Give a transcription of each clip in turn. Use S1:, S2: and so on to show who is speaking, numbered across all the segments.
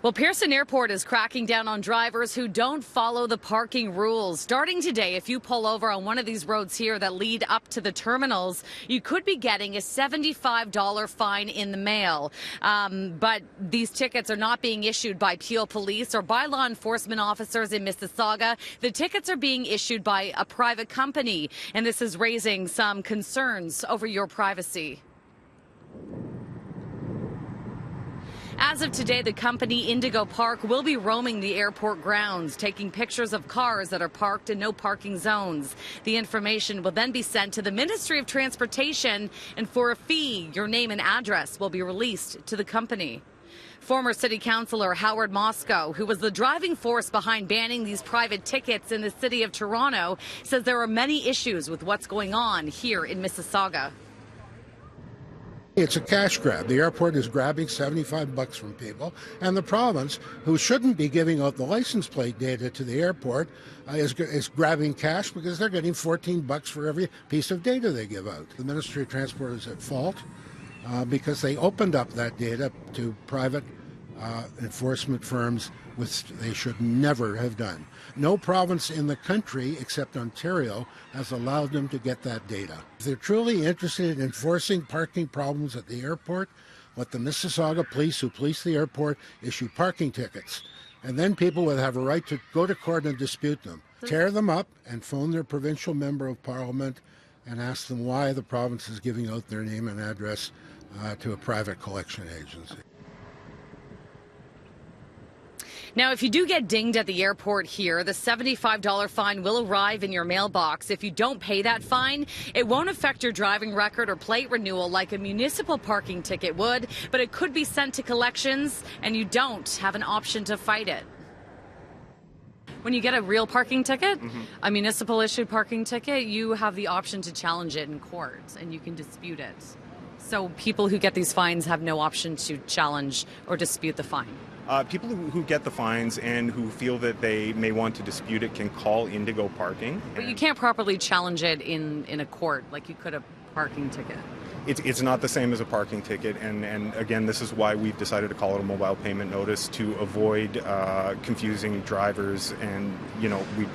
S1: Well, Pearson Airport is cracking down on drivers who don't follow the parking rules. Starting today, if you pull over on one of these roads here that lead up to the terminals, you could be getting a $75 fine in the mail. But these tickets are not being issued by Peel Police or by law enforcement officers in Mississauga. The tickets are being issued by a private company, and this is raising some concerns over your privacy. As of today, the company Indigo Park will be roaming the airport grounds, taking pictures of cars that are parked in no parking zones. The information will then be sent to the Ministry of Transportation, and for a fee, your name and address will be released to the company. Former City Councillor Howard Moscow, who was the driving force behind banning these private tickets in the city of Toronto, says there are many issues with what's going on here in Mississauga.
S2: It's a cash grab. The airport is grabbing $75 from people, and the province, who shouldn't be giving out the license plate data to the airport, is grabbing cash because they're getting $14 for every piece of data they give out. The Ministry of Transport is at fault because they opened up that data to private enforcement firms, which they should never have done. No province in the country, except Ontario, has allowed them to get that data. If they're truly interested in enforcing parking problems at the airport, let the Mississauga police, who police the airport, issue parking tickets. And then people would have a right to go to court and dispute them. Tear them up and phone their provincial member of parliament and ask them why the province is giving out their name and address to a private collection agency.
S1: Now, if you do get dinged at the airport here, the $75 fine will arrive in your mailbox. If you don't pay that fine, it won't affect your driving record or plate renewal like a municipal parking ticket would, but it could be sent to collections, and you don't have an option to fight it. When you get a real parking ticket, a municipal issued parking ticket, you have the option to challenge it in court, and you can dispute it. So people who get these fines have no option to challenge or dispute the fine.
S3: People who get the fines and who feel that they may want to dispute it can call Indigo Parking.
S1: But you can't properly challenge it in a court like you could a parking ticket.
S3: It's not the same as a parking ticket, and again, this is why we've decided to call it a mobile payment notice to avoid confusing drivers, and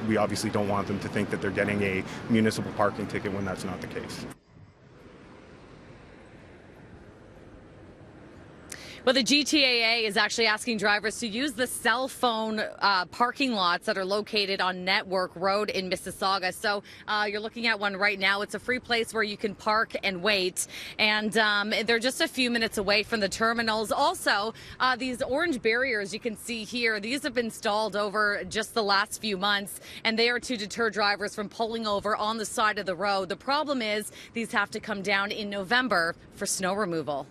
S3: we obviously don't want them to think that they're getting a municipal parking ticket when that's not the case.
S1: Well, the GTAA is actually asking drivers to use the cell phone parking lots that are located on Network Road in Mississauga. So you're looking at one right now. It's a free place where you can park and wait. And they're just a few minutes away from the terminals. Also, these orange barriers you can see here, these have been installed over just the last few months, and they are to deter drivers from pulling over on the side of the road. The problem is these have to come down in November for snow removal.